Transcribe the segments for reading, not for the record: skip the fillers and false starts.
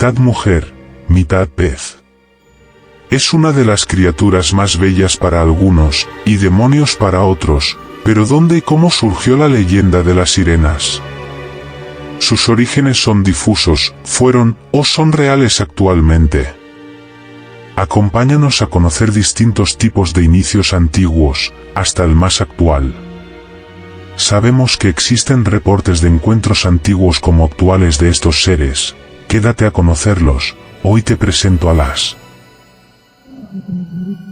mitad mujer, mitad pez. Es una de las criaturas más bellas para algunos, y demonios para otros, pero ¿dónde y cómo surgió la leyenda de las sirenas? Sus orígenes son difusos, fueron, o son reales actualmente. Acompáñanos a conocer distintos tipos de inicios antiguos, hasta el más actual. Sabemos que existen reportes de encuentros antiguos como actuales de estos seres. Quédate a conocerlos, hoy te presento a las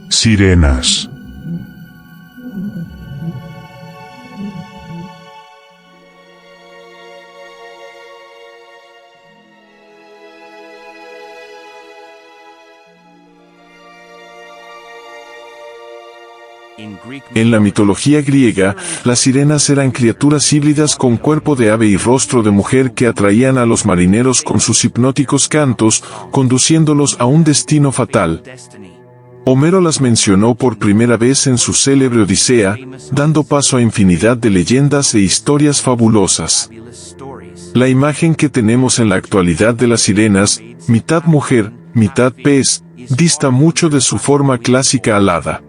sirenas. En la mitología griega, las sirenas eran criaturas híbridas con cuerpo de ave y rostro de mujer que atraían a los marineros con sus hipnóticos cantos, conduciéndolos a un destino fatal. Homero las mencionó por primera vez en su célebre Odisea, dando paso a infinidad de leyendas e historias fabulosas. La imagen que tenemos en la actualidad de las sirenas, mitad mujer, mitad pez, dista mucho de su forma clásica alada.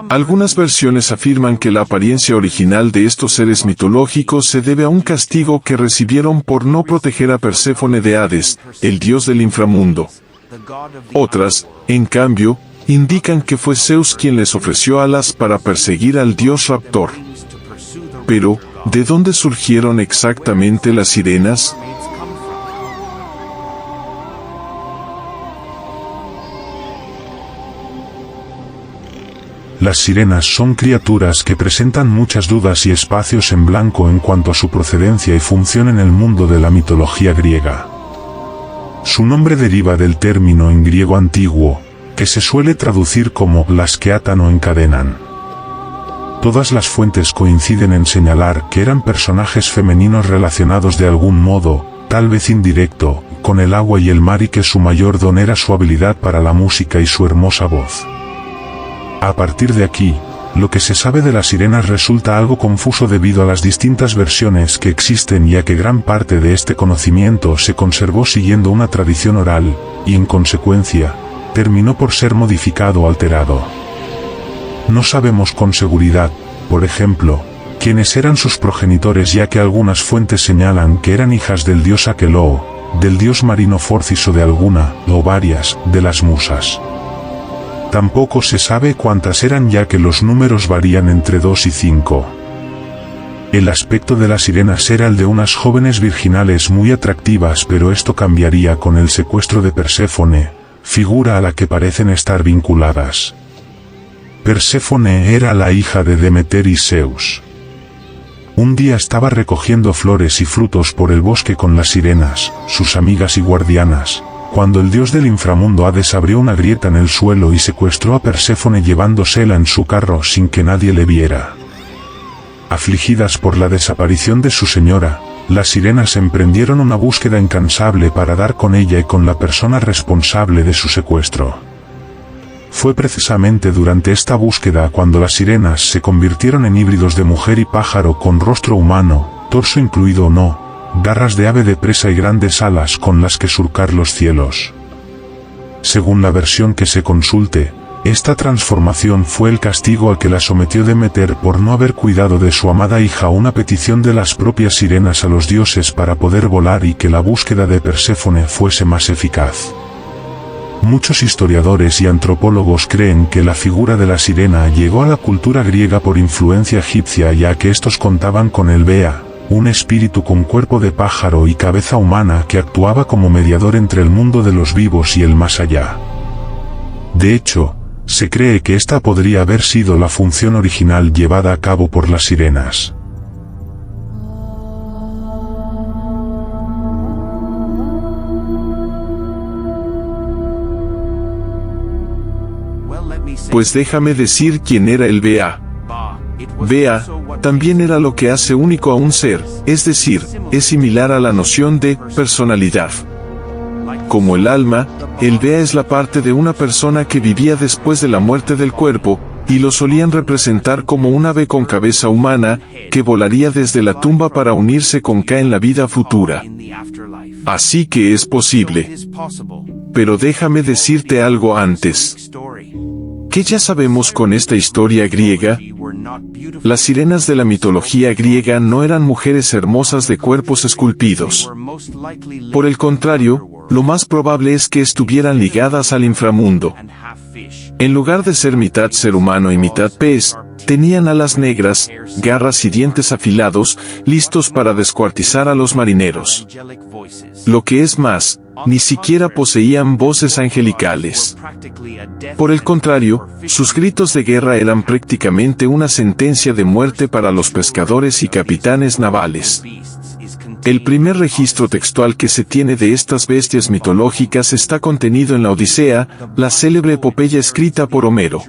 Algunas versiones afirman que la apariencia original de estos seres mitológicos se debe a un castigo que recibieron por no proteger a Perséfone de Hades, el dios del inframundo. Otras, en cambio, indican que fue Zeus quien les ofreció alas para perseguir al dios raptor. Pero, ¿de dónde surgieron exactamente las sirenas? Las sirenas son criaturas que presentan muchas dudas y espacios en blanco en cuanto a su procedencia y función en el mundo de la mitología griega. Su nombre deriva del término en griego antiguo, que se suele traducir como las que atan o encadenan. Todas las fuentes coinciden en señalar que eran personajes femeninos relacionados de algún modo, tal vez indirecto, con el agua y el mar y que su mayor don era su habilidad para la música y su hermosa voz. A partir de aquí, lo que se sabe de las sirenas resulta algo confuso debido a las distintas versiones que existen y a que gran parte de este conocimiento se conservó siguiendo una tradición oral, y en consecuencia, terminó por ser modificado o alterado. No sabemos con seguridad, por ejemplo, quiénes eran sus progenitores ya que algunas fuentes señalan que eran hijas del dios Aqueloo, del dios marino Forcis o de alguna, o varias, de las musas. Tampoco se sabe cuántas eran ya que los números varían entre 2 y 5. El aspecto de las sirenas era el de unas jóvenes virginales muy atractivas pero esto cambiaría con el secuestro de Perséfone, figura a la que parecen estar vinculadas. Perséfone era la hija de Demeter y Zeus. Un día estaba recogiendo flores y frutos por el bosque con las sirenas, sus amigas y guardianas, cuando el dios del inframundo Hades abrió una grieta en el suelo y secuestró a Perséfone llevándosela en su carro sin que nadie le viera. Afligidas por la desaparición de su señora, las sirenas emprendieron una búsqueda incansable para dar con ella y con la persona responsable de su secuestro. Fue precisamente durante esta búsqueda cuando las sirenas se convirtieron en híbridos de mujer y pájaro con rostro humano, torso incluido o no, garras de ave de presa y grandes alas con las que surcar los cielos. Según la versión que se consulte, esta transformación fue el castigo al que la sometió Demeter por no haber cuidado de su amada hija, una petición de las propias sirenas a los dioses para poder volar y que la búsqueda de Perséfone fuese más eficaz. Muchos historiadores y antropólogos creen que la figura de la sirena llegó a la cultura griega por influencia egipcia ya que estos contaban con el Bea, un espíritu con cuerpo de pájaro y cabeza humana que actuaba como mediador entre el mundo de los vivos y el más allá. De hecho, se cree que esta podría haber sido la función original llevada a cabo por las sirenas. Pues déjame decir quién era el Bea. Bea, también era lo que hace único a un ser, es decir, es similar a la noción de personalidad. Como el alma, el Bea es la parte de una persona que vivía después de la muerte del cuerpo, y lo solían representar como un ave con cabeza humana, que volaría desde la tumba para unirse con Ka en la vida futura. Así que es posible. Pero déjame decirte algo antes. ¿Qué ya sabemos con esta historia griega? Las sirenas de la mitología griega no eran mujeres hermosas de cuerpos esculpidos. Por el contrario, lo más probable es que estuvieran ligadas al inframundo. En lugar de ser mitad ser humano y mitad pez, tenían alas negras, garras y dientes afilados, listos para descuartizar a los marineros. Lo que es más, ni siquiera poseían voces angelicales. Por el contrario, sus gritos de guerra eran prácticamente una sentencia de muerte para los pescadores y capitanes navales. El primer registro textual que se tiene de estas bestias mitológicas está contenido en la Odisea, la célebre epopeya escrita por Homero.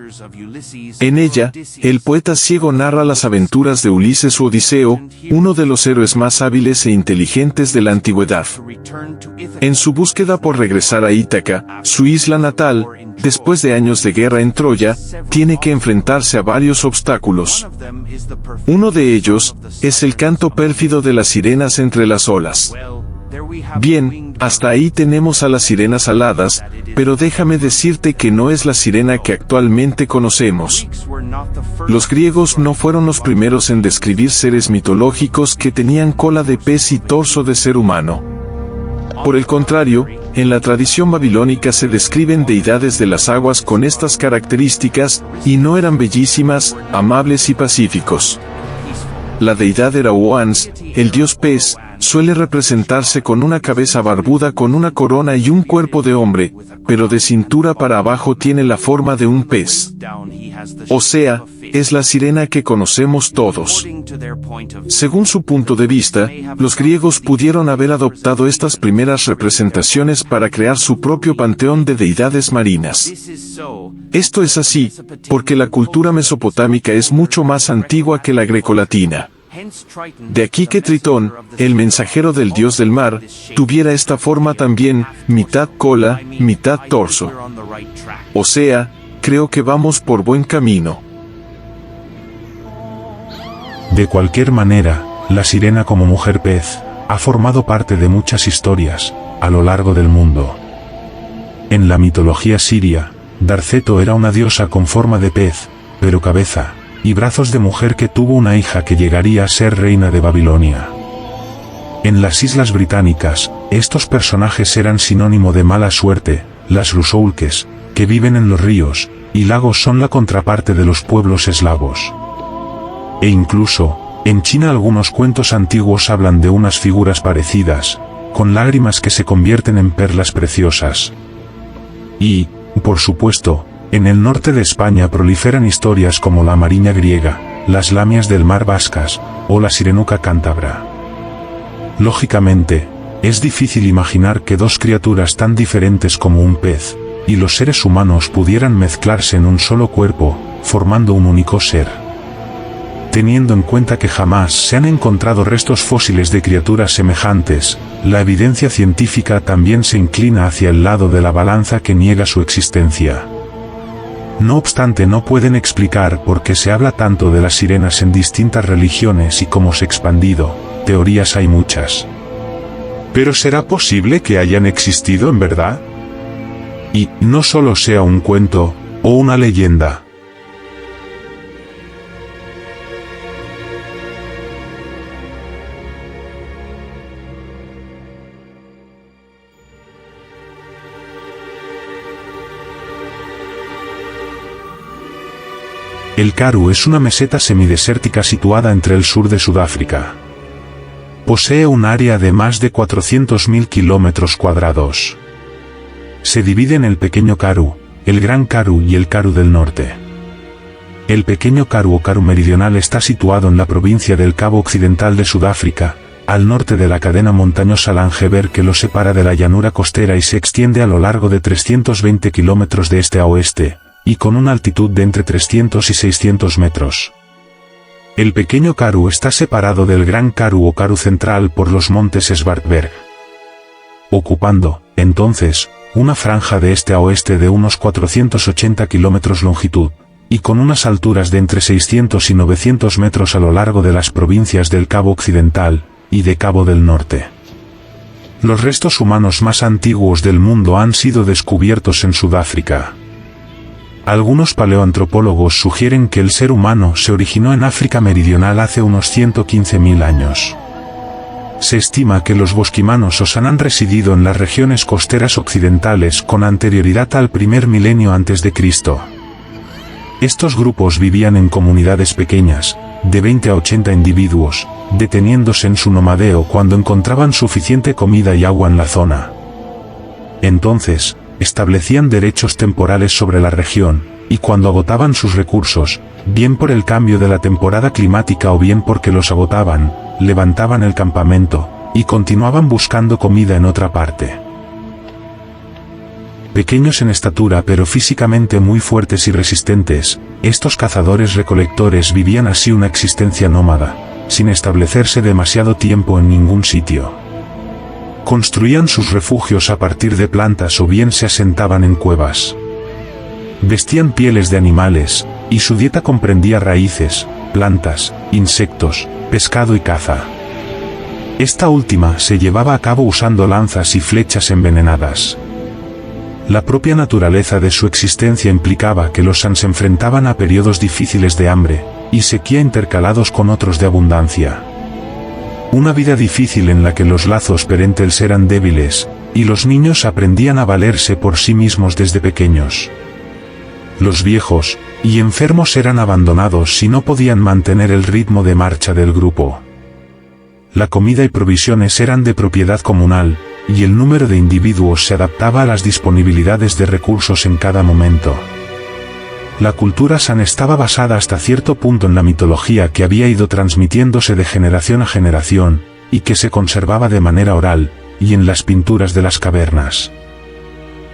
En ella, el poeta ciego narra las aventuras de Ulises u Odiseo, uno de los héroes más hábiles e inteligentes de la antigüedad. En su búsqueda por regresar a Ítaca, su isla natal, después de años de guerra en Troya, tiene que enfrentarse a varios obstáculos. Uno de ellos es el canto pérfido de las sirenas entre las olas. Bien, hasta ahí tenemos a las sirenas aladas, pero déjame decirte que no es la sirena que actualmente conocemos. Los griegos no fueron los primeros en describir seres mitológicos que tenían cola de pez y torso de ser humano. Por el contrario, en la tradición babilónica se describen deidades de las aguas con estas características, y no eran bellísimas, amables y pacíficos. La deidad era Oans, el dios pez, suele representarse con una cabeza barbuda con una corona y un cuerpo de hombre, pero de cintura para abajo tiene la forma de un pez. O sea, es la sirena que conocemos todos. Según su punto de vista, los griegos pudieron haber adoptado estas primeras representaciones para crear su propio panteón de deidades marinas. Esto es así, porque la cultura mesopotámica es mucho más antigua que la grecolatina. De aquí que Tritón, el mensajero del dios del mar, tuviera esta forma también, mitad cola, mitad torso. O sea, creo que vamos por buen camino. De cualquier manera, la sirena como mujer pez, ha formado parte de muchas historias, a lo largo del mundo. En la mitología siria, Darceto era una diosa con forma de pez, pero cabeza y brazos de mujer que tuvo una hija que llegaría a ser reina de Babilonia. En las Islas Británicas, estos personajes eran sinónimo de mala suerte. Las rusoulkes, que viven en los ríos y lagos, son la contraparte de los pueblos eslavos. E incluso, en China algunos cuentos antiguos hablan de unas figuras parecidas, con lágrimas que se convierten en perlas preciosas. Y, por supuesto, en el norte de España proliferan historias como la mariña griega, las lamias del mar vascas, o la sirenuca cántabra. Lógicamente, es difícil imaginar que dos criaturas tan diferentes como un pez y los seres humanos pudieran mezclarse en un solo cuerpo, formando un único ser. Teniendo en cuenta que jamás se han encontrado restos fósiles de criaturas semejantes, la evidencia científica también se inclina hacia el lado de la balanza que niega su existencia. No obstante, no pueden explicar por qué se habla tanto de las sirenas en distintas religiones y cómo se ha expandido. Teorías hay muchas. ¿Pero será posible que hayan existido en verdad? Y no solo sea un cuento o una leyenda. El Karoo es una meseta semidesértica situada entre el sur de Sudáfrica. Posee un área de más de 400.000 kilómetros cuadrados. Se divide en el Pequeño Karoo, el Gran Karoo y el Karoo del Norte. El Pequeño Karoo o Karoo Meridional está situado en la provincia del Cabo Occidental de Sudáfrica, al norte de la cadena montañosa Langeberg que lo separa de la llanura costera y se extiende a lo largo de 320 kilómetros de este a oeste, y con una altitud de entre 300 y 600 metros. El Pequeño Karoo está separado del Gran Karoo o Karoo Central por los montes Swartberg, ocupando, entonces, una franja de este a oeste de unos 480 kilómetros longitud, y con unas alturas de entre 600 y 900 metros a lo largo de las provincias del Cabo Occidental y de Cabo del Norte. Los restos humanos más antiguos del mundo han sido descubiertos en Sudáfrica. Algunos paleoantropólogos sugieren que el ser humano se originó en África Meridional hace unos 115.000 años. Se estima que los bosquimanos han residido en las regiones costeras occidentales con anterioridad al primer milenio antes de Cristo. Estos grupos vivían en comunidades pequeñas, de 20 a 80 individuos, deteniéndose en su nomadeo cuando encontraban suficiente comida y agua en la zona. Entonces, establecían derechos temporales sobre la región, y cuando agotaban sus recursos, bien por el cambio de la temporada climática o bien porque los agotaban, levantaban el campamento, y continuaban buscando comida en otra parte. Pequeños en estatura pero físicamente muy fuertes y resistentes, estos cazadores-recolectores vivían así una existencia nómada, sin establecerse demasiado tiempo en ningún sitio. Construían sus refugios a partir de plantas o bien se asentaban en cuevas. Vestían pieles de animales, y su dieta comprendía raíces, plantas, insectos, pescado y caza. Esta última se llevaba a cabo usando lanzas y flechas envenenadas. La propia naturaleza de su existencia implicaba que los Sans se enfrentaban a periodos difíciles de hambre y sequía intercalados con otros de abundancia. Una vida difícil en la que los lazos parentales eran débiles, y los niños aprendían a valerse por sí mismos desde pequeños. Los viejos y enfermos eran abandonados si no podían mantener el ritmo de marcha del grupo. La comida y provisiones eran de propiedad comunal, y el número de individuos se adaptaba a las disponibilidades de recursos en cada momento. La cultura San estaba basada hasta cierto punto en la mitología que había ido transmitiéndose de generación a generación, y que se conservaba de manera oral, y en las pinturas de las cavernas.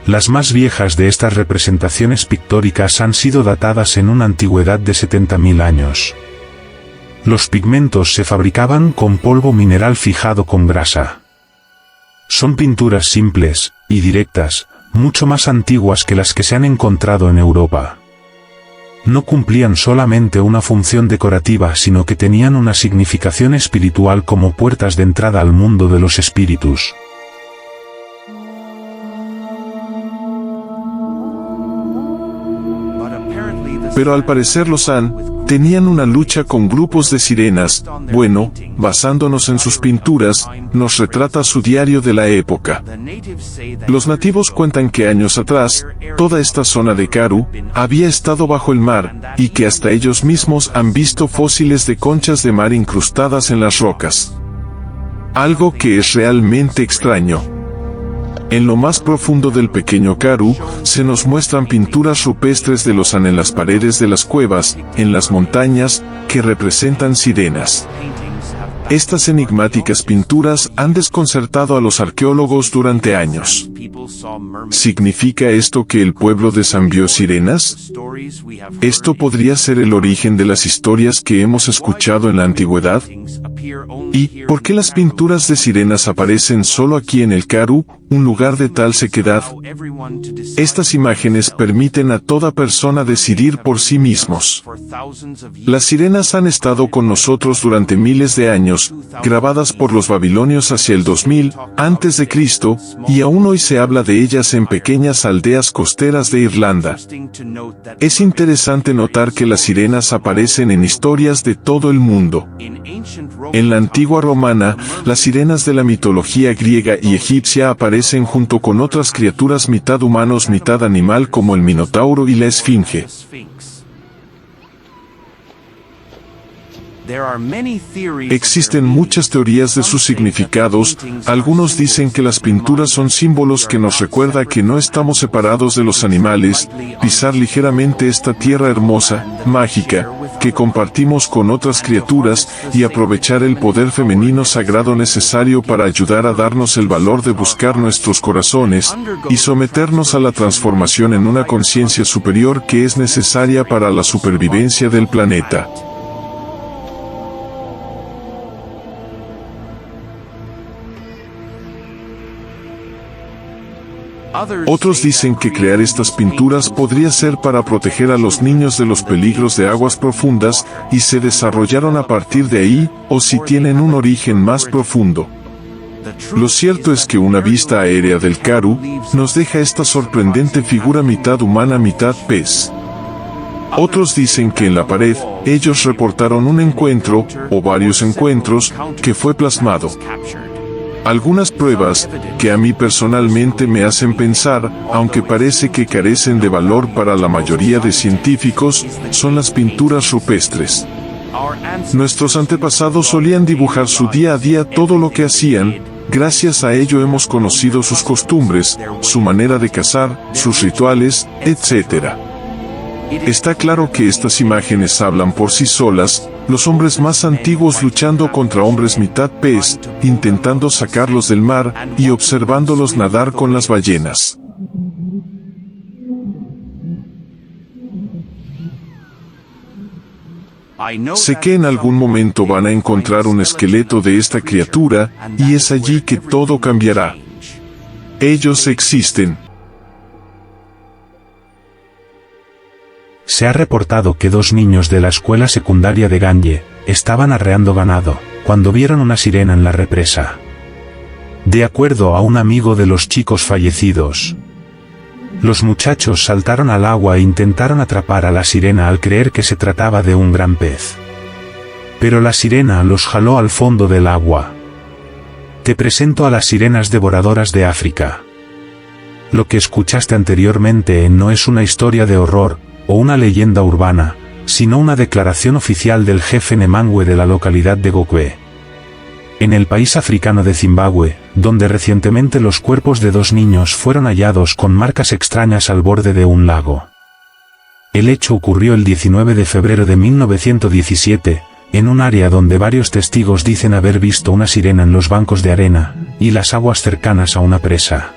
Las más viejas de estas representaciones pictóricas han sido datadas en una antigüedad de 70.000 años. Los pigmentos se fabricaban con polvo mineral fijado con grasa. Son pinturas simples y directas, mucho más antiguas que las que se han encontrado en Europa. No cumplían solamente una función decorativa, sino que tenían una significación espiritual como puertas de entrada al mundo de los espíritus. Pero al parecer los San tenían una lucha con grupos de sirenas. Bueno, basándonos en sus pinturas, nos retrata su diario de la época. Los nativos cuentan que años atrás, toda esta zona de Karoo había estado bajo el mar, y que hasta ellos mismos han visto fósiles de conchas de mar incrustadas en las rocas. Algo que es realmente extraño. En lo más profundo del pequeño Karoo, se nos muestran pinturas rupestres de los San en las paredes de las cuevas, en las montañas, que representan sirenas. Estas enigmáticas pinturas han desconcertado a los arqueólogos durante años. ¿Significa esto que el pueblo de San vio sirenas? ¿Esto podría ser el origen de las historias que hemos escuchado en la antigüedad? ¿Y por qué las pinturas de sirenas aparecen solo aquí en el Karoo, un lugar de tal sequedad? Estas imágenes permiten a toda persona decidir por sí mismos. Las sirenas han estado con nosotros durante miles de años, grabadas por los babilonios hacia el 2000 a.C., y aún hoy se habla de ellas en pequeñas aldeas costeras de Irlanda. Es interesante notar que las sirenas aparecen en historias de todo el mundo. En la antigua romana, las sirenas de la mitología griega y egipcia aparecen junto con otras criaturas mitad humanos mitad animal como el Minotauro y la Esfinge. Existen muchas teorías de sus significados. Algunos dicen que las pinturas son símbolos que nos recuerda que no estamos separados de los animales, pisar ligeramente esta tierra hermosa, mágica, que compartimos con otras criaturas, y aprovechar el poder femenino sagrado necesario para ayudar a darnos el valor de buscar nuestros corazones, y someternos a la transformación en una conciencia superior que es necesaria para la supervivencia del planeta. Otros dicen que crear estas pinturas podría ser para proteger a los niños de los peligros de aguas profundas, y se desarrollaron a partir de ahí, o si tienen un origen más profundo. Lo cierto es que una vista aérea del Karoo nos deja esta sorprendente figura mitad humana, mitad pez. Otros dicen que en la pared, ellos reportaron un encuentro, o varios encuentros, que fue plasmado. Algunas pruebas, que a mí personalmente me hacen pensar, aunque parece que carecen de valor para la mayoría de científicos, son las pinturas rupestres. Nuestros antepasados solían dibujar su día a día todo lo que hacían, gracias a ello hemos conocido sus costumbres, su manera de cazar, sus rituales, etc. Está claro que estas imágenes hablan por sí solas, los hombres más antiguos luchando contra hombres mitad pez, intentando sacarlos del mar, y observándolos nadar con las ballenas. Sé que en algún momento van a encontrar un esqueleto de esta criatura, y es allí que todo cambiará. Ellos existen. Se ha reportado que 2 niños de la escuela secundaria de Ganye estaban arreando ganado cuando vieron una sirena en la represa. De acuerdo a un amigo de los chicos fallecidos, los muchachos saltaron al agua e intentaron atrapar a la sirena al creer que se trataba de un gran pez. Pero la sirena los jaló al fondo del agua. Te presento a las sirenas devoradoras de África. Lo que escuchaste anteriormente no es una historia de horror o una leyenda urbana, sino una declaración oficial del jefe Nemangwe de la localidad de Gokwe, en el país africano de Zimbabue, donde recientemente los cuerpos de 2 niños fueron hallados con marcas extrañas al borde de un lago. El hecho ocurrió el 19 de febrero de 1917, en un área donde varios testigos dicen haber visto una sirena en los bancos de arena y las aguas cercanas a una presa.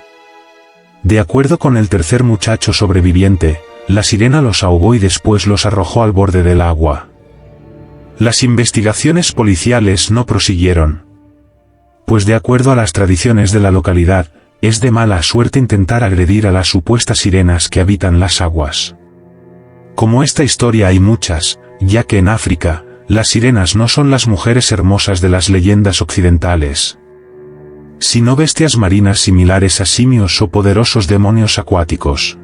De acuerdo con el tercer muchacho sobreviviente, la sirena los ahogó y después los arrojó al borde del agua. Las investigaciones policiales no prosiguieron, pues de acuerdo a las tradiciones de la localidad, es de mala suerte intentar agredir a las supuestas sirenas que habitan las aguas. Como esta historia hay muchas, ya que en África, las sirenas no son las mujeres hermosas de las leyendas occidentales, sino bestias marinas similares a simios o poderosos demonios acuáticos.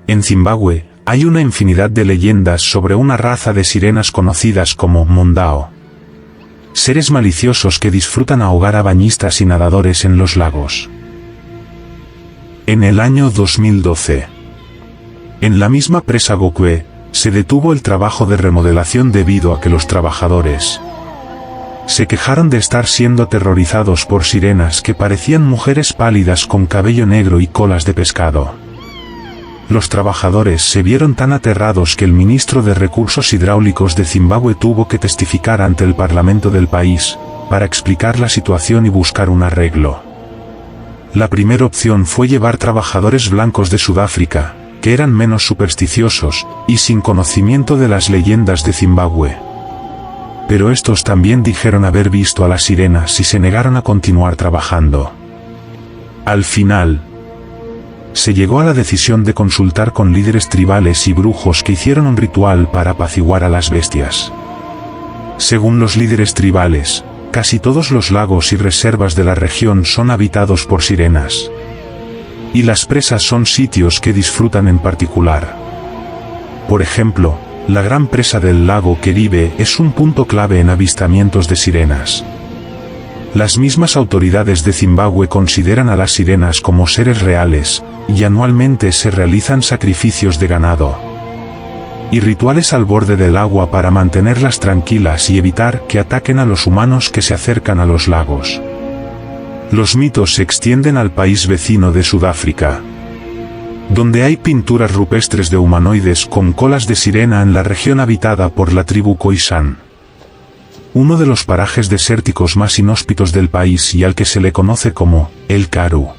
En Zimbabue, hay una infinidad de leyendas sobre una raza de sirenas conocidas como Mondao. Seres maliciosos que disfrutan ahogar a bañistas y nadadores en los lagos. En el año 2012, en la misma presa Gokwe, se detuvo el trabajo de remodelación debido a que los trabajadores se quejaron de estar siendo aterrorizados por sirenas que parecían mujeres pálidas con cabello negro y colas de pescado. Los trabajadores se vieron tan aterrados que el ministro de Recursos Hidráulicos de Zimbabue tuvo que testificar ante el parlamento del país, para explicar la situación y buscar un arreglo. La primera opción fue llevar trabajadores blancos de Sudáfrica, que eran menos supersticiosos, y sin conocimiento de las leyendas de Zimbabue. Pero estos también dijeron haber visto a las sirenas y se negaron a continuar trabajando. Al final, se llegó a la decisión de consultar con líderes tribales y brujos que hicieron un ritual para apaciguar a las bestias. Según los líderes tribales, casi todos los lagos y reservas de la región son habitados por sirenas. Y las presas son sitios que disfrutan en particular. Por ejemplo, la gran presa del lago Keribe es un punto clave en avistamientos de sirenas. Las mismas autoridades de Zimbabue consideran a las sirenas como seres reales, y anualmente se realizan sacrificios de ganado y rituales al borde del agua para mantenerlas tranquilas y evitar que ataquen a los humanos que se acercan a los lagos. Los mitos se extienden al país vecino de Sudáfrica, donde hay pinturas rupestres de humanoides con colas de sirena en la región habitada por la tribu Khoisan, uno de los parajes desérticos más inhóspitos del país y al que se le conoce como el Karoo.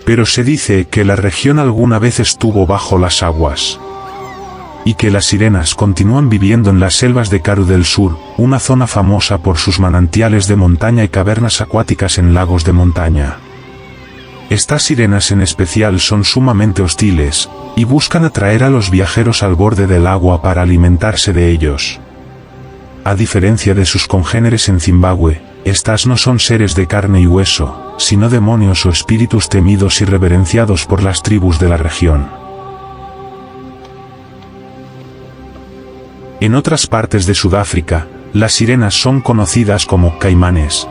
Pero se dice que la región alguna vez estuvo bajo las aguas, y que las sirenas continúan viviendo en las selvas de Karoo del Sur, una zona famosa por sus manantiales de montaña y cavernas acuáticas en lagos de montaña. Estas sirenas en especial son sumamente hostiles, y buscan atraer a los viajeros al borde del agua para alimentarse de ellos. A diferencia de sus congéneres en Zimbabue, estas no son seres de carne y hueso, sino demonios o espíritus temidos y reverenciados por las tribus de la región. En otras partes de Sudáfrica, las sirenas son conocidas como caimanes,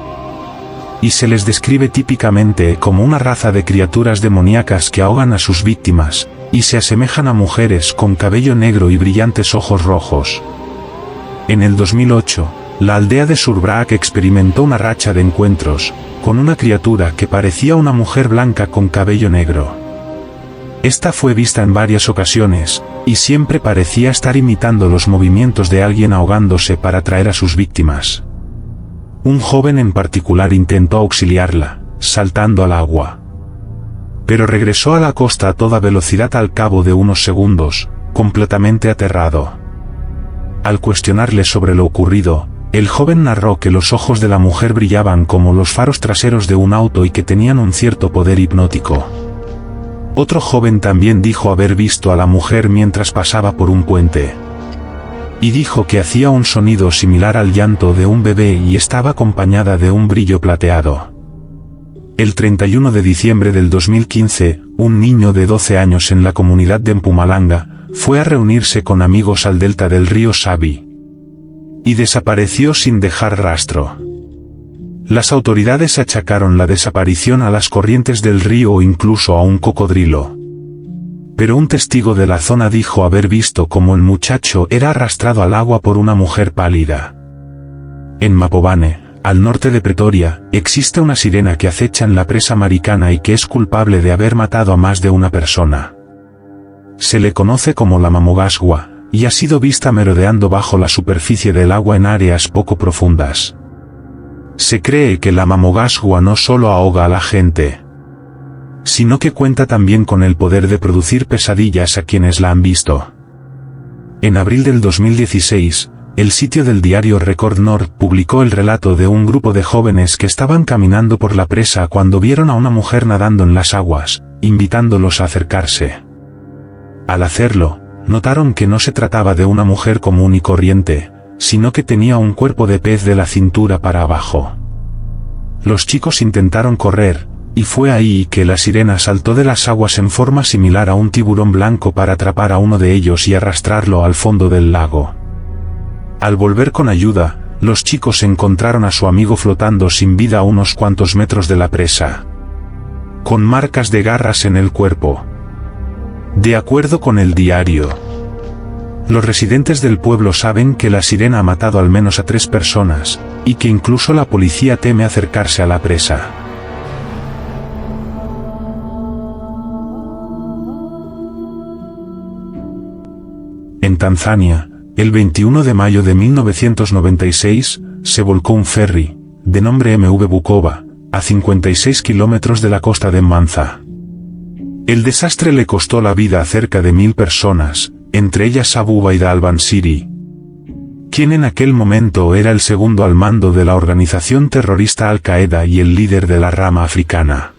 y se les describe típicamente como una raza de criaturas demoníacas que ahogan a sus víctimas, y se asemejan a mujeres con cabello negro y brillantes ojos rojos. En el 2008, la aldea de Surbraak experimentó una racha de encuentros con una criatura que parecía una mujer blanca con cabello negro. Esta fue vista en varias ocasiones, y siempre parecía estar imitando los movimientos de alguien ahogándose para atraer a sus víctimas. Un joven en particular intentó auxiliarla, saltando al agua. Pero regresó a la costa a toda velocidad al cabo de unos segundos, completamente aterrado. Al cuestionarle sobre lo ocurrido, el joven narró que los ojos de la mujer brillaban como los faros traseros de un auto y que tenían un cierto poder hipnótico. Otro joven también dijo haber visto a la mujer mientras pasaba por un puente. Y dijo que hacía un sonido similar al llanto de un bebé y estaba acompañada de un brillo plateado. El 31 de diciembre del 2015, un niño de 12 años en la comunidad de Mpumalanga fue a reunirse con amigos al delta del río Sabi y desapareció sin dejar rastro. Las autoridades achacaron la desaparición a las corrientes del río o incluso a un cocodrilo. Pero un testigo de la zona dijo haber visto cómo el muchacho era arrastrado al agua por una mujer pálida. En Mapobane, al norte de Pretoria, existe una sirena que acecha en la presa Marikana y que es culpable de haber matado a más de una persona. Se le conoce como la Mamogaswa, y ha sido vista merodeando bajo la superficie del agua en áreas poco profundas. Se cree que la Mamogaswa no solo ahoga a la gente, sino que cuenta también con el poder de producir pesadillas a quienes la han visto. En abril del 2016, el sitio del diario Record North publicó el relato de un grupo de jóvenes que estaban caminando por la presa cuando vieron a una mujer nadando en las aguas, invitándolos a acercarse. Al hacerlo, notaron que no se trataba de una mujer común y corriente, sino que tenía un cuerpo de pez de la cintura para abajo. Los chicos intentaron correr, y fue ahí que la sirena saltó de las aguas en forma similar a un tiburón blanco para atrapar a uno de ellos y arrastrarlo al fondo del lago. Al volver con ayuda, los chicos encontraron a su amigo flotando sin vida a unos cuantos metros de la presa, con marcas de garras en el cuerpo. De acuerdo con el diario, los residentes del pueblo saben que la sirena ha matado al menos a 3 personas, y que incluso la policía teme acercarse a la presa. En Tanzania, el 21 de mayo de 1996, se volcó un ferry, de nombre MV Bukoba, a 56 kilómetros de la costa de Mwanza. El desastre le costó la vida a cerca de 1000 personas, entre ellas Abu Baida al-Bansiri, quien en aquel momento era el segundo al mando de la organización terrorista Al-Qaeda y el líder de la rama africana.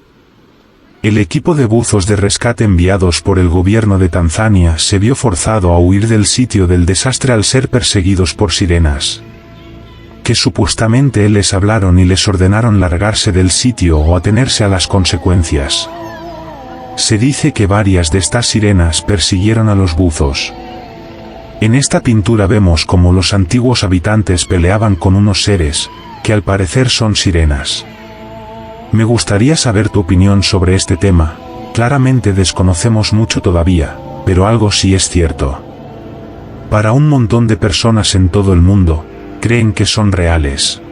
El equipo de buzos de rescate enviados por el gobierno de Tanzania se vio forzado a huir del sitio del desastre al ser perseguidos por sirenas, que supuestamente les hablaron y les ordenaron largarse del sitio o atenerse a las consecuencias. Se dice que varias de estas sirenas persiguieron a los buzos. En esta pintura vemos cómo los antiguos habitantes peleaban con unos seres, que al parecer son sirenas. Me gustaría saber tu opinión sobre este tema. Claramente desconocemos mucho todavía, pero algo sí es cierto. Para un montón de personas en todo el mundo, creen que son reales.